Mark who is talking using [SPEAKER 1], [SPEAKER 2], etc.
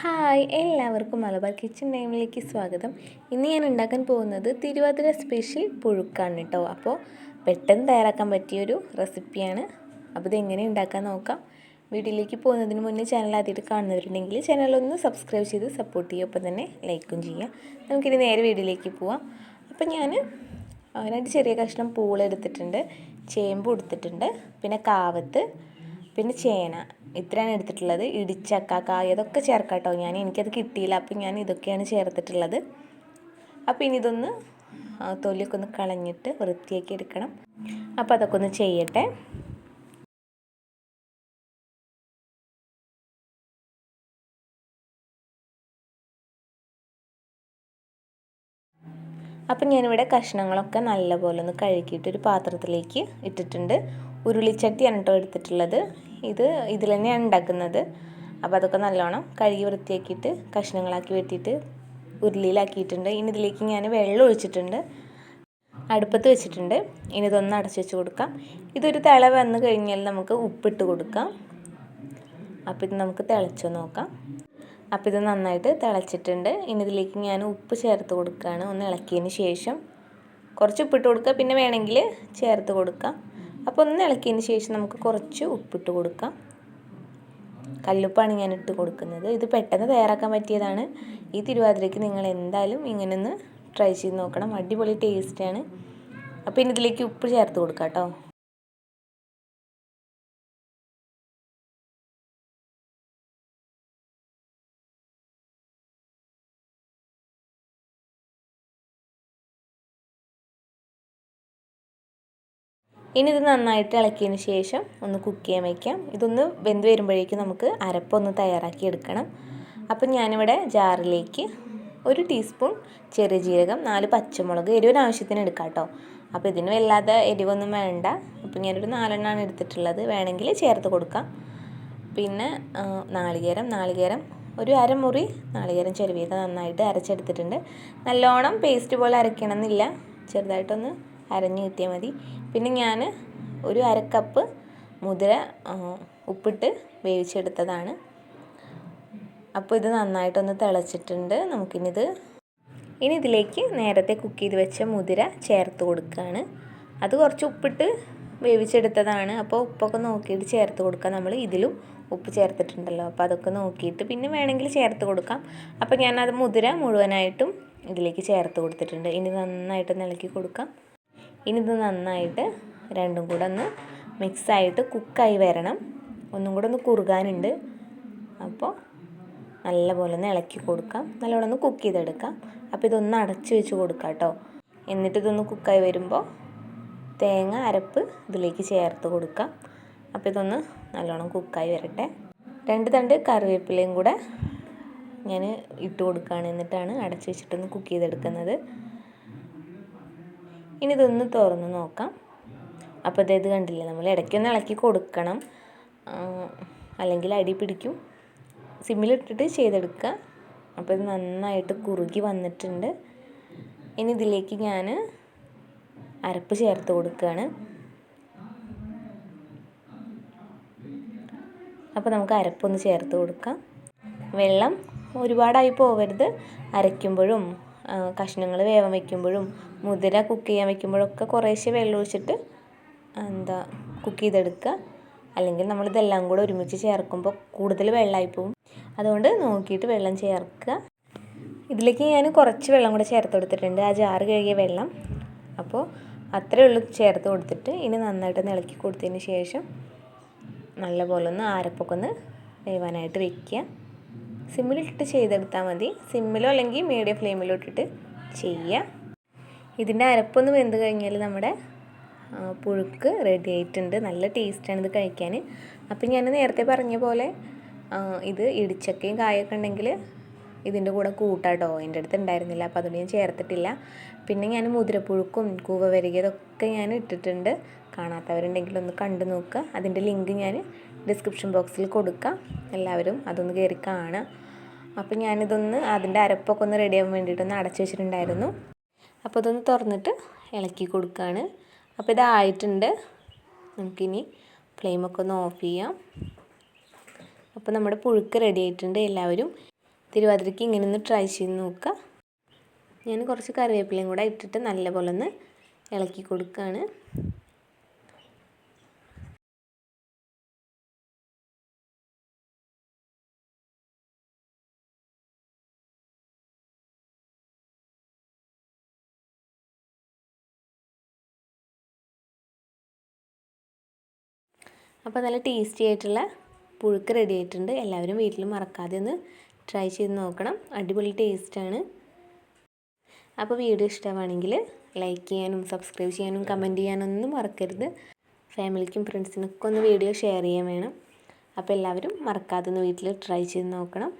[SPEAKER 1] Hi, എല്ലാവർക്കും Malabar kitchen ടൈമിലേക്ക് സ്വാഗതം. ഇന്ന് ഞാൻ ഉണ്ടാക്കാൻ പോകുന്നത് തിരുവാതിര സ്പെഷ്യൽ പുഴുക്കാണ് കേട്ടോ. അപ്പോൾ പെട്ടെന്ന് തയ്യാറാക്കാൻ പറ്റിയൊരു റെസിപ്പിയാണ്. അപ്പോൾ ഇതെങ്ങനെ ഉണ്ടാക്കാൻ നോക്കാം. വീഡിയോയിലേക്ക് പോകുന്നതിന് മുന്നേ ചാനൽ ആദ്യമായിട്ട് കാണുന്നവരുണ്ടെങ്കിൽ ചാനലൊന്ന് സബ്സ്ക്രൈബ് ചെയ്ത് സപ്പോർട്ട് ചെയ്യുക, ഒപ്പം തന്നെ ലൈക്കും ചെയ്യുക. നമുക്കിനി നേരെ വീഡിയോയിലേക്ക് പോവാം. അപ്പോൾ ഞാൻ 2 ചെറിയ കഷ്ണം പൂളെടുത്തിട്ടുണ്ട്, ചേമ്പ് എടുത്തിട്ടുണ്ട്, പിന്നെ കാവത്ത്, പിന്നെ ചേന, ഇത്രയാണ് എടുത്തിട്ടുള്ളത്. ഇടിച്ചക്ക, കായ, അതൊക്കെ ചേർക്കാം കേട്ടോ. എനിക്കത് കിട്ടിയില്ല, അപ്പം ഞാൻ ഇതൊക്കെയാണ് ചേർത്തിട്ടുള്ളത്. അപ്പോൾ ഇനി ഇതൊന്ന് തൊലിയൊക്കെ ഒന്ന് കളഞ്ഞിട്ട് വൃത്തിയാക്കി എടുക്കണം. അപ്പോൾ അതൊക്കെ ഒന്ന് ചെയ്യട്ടെ. അപ്പം ഞാനിവിടെ കഷ്ണങ്ങളൊക്കെ നല്ലപോലെ ഒന്ന് കഴുകിയിട്ട് ഒരു പാത്രത്തിലേക്ക് ഇട്ടിട്ടുണ്ട്. ഉരുളിച്ചട്ടിയാണ് കേട്ടോ എടുത്തിട്ടുള്ളത്. ഇതിൽ തന്നെയാണ് ഉണ്ടാക്കുന്നത്. അപ്പോൾ അതൊക്കെ നല്ലോണം കഴുകി വൃത്തിയാക്കിയിട്ട് കഷ്ണങ്ങളാക്കി വെട്ടിയിട്ട് ഉരുളിയിലാക്കിയിട്ടുണ്ട്. ഇനി ഇതിലേക്ക് ഞാൻ വെള്ളം ഒഴിച്ചിട്ടുണ്ട്, അടുപ്പത്ത് വെച്ചിട്ടുണ്ട്. ഇനി ഇതൊന്ന് അടച്ചു വെച്ച് കൊടുക്കാം. ഇതൊരു തിള വന്നു കഴിഞ്ഞാൽ നമുക്ക് ഉപ്പിട്ട് കൊടുക്കാം. അപ്പോൾ ഇത് നമുക്ക് തിളച്ച് നോക്കാം. അപ്പോൾ ഇത് നന്നായിട്ട് തിളച്ചിട്ടുണ്ട്. ഇനി ഇതിലേക്ക് ഞാൻ ഉപ്പ് ചേർത്ത് കൊടുക്കുകയാണ്. ഒന്ന് ഇളക്കിയതിന് ശേഷം കുറച്ച് ഉപ്പിട്ട് കൊടുക്കുക, പിന്നെ വേണമെങ്കിൽ ചേർത്ത് കൊടുക്കാം. അപ്പോൾ ഒന്ന് ഇളക്കിയതിന് ശേഷം നമുക്ക് കുറച്ച് ഉപ്പിട്ട് കൊടുക്കാം. കല്ലുപ്പാണ് ഞാൻ ഇട്ട് കൊടുക്കുന്നത്. ഇത് പെട്ടെന്ന് തയ്യാറാക്കാൻ പറ്റിയതാണ്. ഈ തിരുവാതിരയ്ക്ക് നിങ്ങൾ എന്തായാലും ഇങ്ങനെ ഒന്ന് ട്രൈ ചെയ്ത് നോക്കണം. അടിപൊളി ടേസ്റ്റാണ്. അപ്പോൾ ഇനി ഇതിലേക്ക് ഉപ്പ് ചേർത്ത് കൊടുക്കാം കേട്ടോ. ഇനി ഇത് നന്നായിട്ട് ഇളക്കിയതിന് ശേഷം ഒന്ന് കുക്ക് ചെയ്യാൻ വയ്ക്കാം. ഇതൊന്ന് വെന്ത് വരുമ്പോഴേക്കും നമുക്ക് അരപ്പൊന്ന് തയ്യാറാക്കി എടുക്കണം. അപ്പം ഞാനിവിടെ ജാറിലേക്ക് 1 ടീസ്പൂൺ ചെറിയ ജീരകം, 4 പച്ചമുളക്, എരിവിന് ആവശ്യത്തിന് എടുക്കാം കേട്ടോ. അപ്പോൾ ഇതിന് വല്ലാതെ എരിവൊന്നും വേണ്ട. അപ്പോൾ ഞാനൊരു 4 എണ്ണമാണ് എടുത്തിട്ടുള്ളത്, വേണമെങ്കിൽ ചേർത്ത് കൊടുക്കാം. പിന്നെ നാളികേരം ഒരു അരമുറി നാളികേരം ചെരുവിയത് നന്നായിട്ട് അരച്ചെടുത്തിട്ടുണ്ട്. നല്ലോണം പേസ്റ്റ് പോലെ അരയ്ക്കണം എന്നില്ല, ചെറുതായിട്ടൊന്ന് അരഞ്ഞ് കിട്ടിയാൽ മതി. പിന്നെ ഞാൻ ഒരു 1/2 കപ്പ് മുതിര ഉപ്പിട്ട് വേവിച്ചെടുത്തതാണ്. അപ്പോൾ ഇത് നന്നായിട്ടൊന്ന് തിളച്ചിട്ടുണ്ട്. ഇനി ഇതിലേക്ക് നേരത്തെ കുക്ക് ചെയ്ത് വെച്ച മുതിര ചേർത്ത് കൊടുക്കുകയാണ്. അത് കുറച്ച് ഉപ്പിട്ട് വേവിച്ചെടുത്തതാണ്. അപ്പോൾ ഉപ്പൊക്കെ നോക്കിയിട്ട് ചേർത്ത് കൊടുക്കാം. നമ്മൾ ഇതിലും ഉപ്പ് ചേർത്തിട്ടുണ്ടല്ലോ, അപ്പോൾ അതൊക്കെ നോക്കിയിട്ട് പിന്നെ വേണമെങ്കിൽ ചേർത്ത് കൊടുക്കാം. അപ്പോൾ ഞാനത് മുതിര മുഴുവനായിട്ടും ഇതിലേക്ക് ചേർത്ത് കൊടുത്തിട്ടുണ്ട്. ഇനി നന്നായിട്ട് ഇളക്കി കൊടുക്കാം. ഇനി ഇത് നന്നായിട്ട് രണ്ടും കൂടെ ഒന്ന് മിക്സായിട്ട് കുക്കായി വരണം. ഒന്നും കൂടെ ഒന്ന് കുറുകാനുണ്ട്. അപ്പോൾ നല്ലപോലെ ഒന്ന് ഇളക്കി കൊടുക്കാം. നല്ലോണം ഒന്ന് കുക്ക് ചെയ്തെടുക്കാം. അപ്പോൾ ഇതൊന്ന് അടച്ച് വെച്ച് കൊടുക്കാം കേട്ടോ. എന്നിട്ട് ഇതൊന്ന് കുക്കായി വരുമ്പോൾ തേങ്ങ അരപ്പ് ഇതിലേക്ക് ചേർത്ത് കൊടുക്കാം. അപ്പോൾ ഇതൊന്ന് നല്ലോണം കുക്കായി വരട്ടെ. 2 തണ്ട് കറിവേപ്പിലയും കൂടെ ഞാൻ ഇട്ട് കൊടുക്കുകയാണ്. എന്നിട്ടാണ് അടച്ച് വെച്ചിട്ടൊന്ന് കുക്ക് ചെയ്തെടുക്കുന്നത്. ഇനി ഇതൊന്ന് തുറന്ന് നോക്കാം. അപ്പോൾ ഇത് കണ്ടില്ലേ, നമ്മൾ ഇടയ്ക്കൊന്ന് ഇളക്കി കൊടുക്കണം, അല്ലെങ്കിൽ അടി പിടിക്കും. സിമ്മിലിട്ടിട്ട് ചെയ്തെടുക്കുക. അപ്പോൾ ഇത് നന്നായിട്ട് കുറുകി വന്നിട്ടുണ്ട്. ഇനി ഇതിലേക്ക് ഞാൻ അരപ്പ് ചേർത്ത് കൊടുക്കുകയാണ്. അപ്പോൾ നമുക്ക് അരപ്പൊന്ന് ചേർത്ത് കൊടുക്കാം. വെള്ളം ഒരുപാടായി പോവരുത്. അരയ്ക്കുമ്പോഴും കഷ്ണങ്ങൾ വേവാൻ വയ്ക്കുമ്പോഴും മുതിര കുക്ക് ചെയ്യാൻ വയ്ക്കുമ്പോഴൊക്കെ കുറേശ്ശെ വെള്ളം ഒഴിച്ചിട്ട് കുക്ക് ചെയ്തെടുക്കുക. അല്ലെങ്കിൽ നമ്മളിതെല്ലാം കൂടെ ഒരുമിച്ച് ചേർക്കുമ്പോൾ കൂടുതൽ വെള്ളമായി പോകും. അതുകൊണ്ട് നോക്കിയിട്ട് വെള്ളം ചേർക്കുക. ഇതിലേക്ക് ഞാൻ കുറച്ച് വെള്ളം കൂടെ ചേർത്ത് കൊടുത്തിട്ടുണ്ട്, ആ ജാറ് കഴുകിയ വെള്ളം. അപ്പോൾ അത്രയേ ഉള്ളൂ ചേർത്ത് കൊടുത്തിട്ട് ഇനി നന്നായിട്ട് ഇളക്കി കൊടുത്തതിന് ശേഷം നല്ലപോലെ ഒന്ന് അരപ്പൊക്കെ ഒന്ന് വേവാനായിട്ട് വയ്ക്കുക. സിമ്മിലിട്ടിട്ട് ചെയ്തെടുത്താൽ മതി. സിമ്മിലോ അല്ലെങ്കിൽ മീഡിയം ഫ്ലെയിമിലോ ഇട്ടിട്ട് ചെയ്യുക. ഇതിൻ്റെ അരപ്പൊന്ന് വെന്ത് കഴിഞ്ഞാൽ നമ്മുടെ പുഴുക്ക് റെഡി ആയിട്ടുണ്ട്. നല്ല ടേസ്റ്റാണ് ഇത് കഴിക്കാൻ. അപ്പം ഞാൻ നേരത്തെ പറഞ്ഞ പോലെ ഇത് ഇടിച്ചക്കയും കായൊക്കെ ഉണ്ടെങ്കിൽ ഇതിൻ്റെ കൂടെ കൂട്ടാട്ടോ. എൻ്റെ അടുത്ത് ഉണ്ടായിരുന്നില്ല, അപ്പോൾ അതുകൊണ്ട് ഞാൻ ചേർത്തിട്ടില്ല. പിന്നെ ഞാൻ മുതിരപ്പുഴുക്കും കൂവ വരികതൊക്കെ ഞാൻ ഇട്ടിട്ടുണ്ട്. കാണാത്തവരുണ്ടെങ്കിൽ ഒന്ന് കണ്ടു നോക്കുക. അതിൻ്റെ ലിങ്ക് ഞാൻ ഡിസ്ക്രിപ്ഷൻ ബോക്സിൽ കൊടുക്കാം. എല്ലാവരും അതൊന്ന് കയറി കാണുക. അപ്പോൾ ഞാനിതൊന്ന് അതിൻ്റെ അരപ്പൊക്കെ ഒന്ന് റെഡിയാകാൻ വേണ്ടിയിട്ടൊന്ന് അടച്ചു വെച്ചിട്ടുണ്ടായിരുന്നു. അപ്പോൾ ഇതൊന്ന് തുറന്നിട്ട് ഇളക്കി കൊടുക്കുകയാണ്. അപ്പോൾ ഇതായിട്ടുണ്ട്. നമുക്കിനി ഫ്ലെയിമൊക്കെ ഒന്ന് ഓഫ് ചെയ്യാം. അപ്പോൾ നമ്മുടെ പുഴുക്ക് റെഡി ആയിട്ടുണ്ട്. എല്ലാവരും തിരുവാതിരയ്ക്ക് ഇങ്ങനെ ഒന്ന് ട്രൈ ചെയ്ത് നോക്കുക. ഞാൻ കുറച്ച് കറിവേപ്പിലയും കൂടെ ഇട്ടിട്ട് നല്ലപോലെ ഒന്ന് ഇളക്കി കൊടുക്കുകയാണ്. അപ്പോൾ നല്ല ടേസ്റ്റി ആയിട്ടുള്ള പുഴുക്ക് റെഡി ആയിട്ടുണ്ട്. എല്ലാവരും വീട്ടിൽ മറക്കാതെ ഒന്ന് ട്രൈ ചെയ്ത് നോക്കണം. അടിപൊളി ടേസ്റ്റാണ്. അപ്പോൾ വീഡിയോ ഇഷ്ടമാണെങ്കിൽ ലൈക്ക് ചെയ്യാനും സബ്സ്ക്രൈബ് ചെയ്യാനും കമൻറ്റ് ചെയ്യാനൊന്നും മറക്കരുത്. ഫാമിലിക്കും ഫ്രണ്ട്സിനൊക്കെ ഒന്ന് വീഡിയോ ഷെയർ ചെയ്യാൻ വേണം. അപ്പോൾ എല്ലാവരും മറക്കാതെ ഒന്ന് വീട്ടിൽ ട്രൈ ചെയ്ത് നോക്കണം.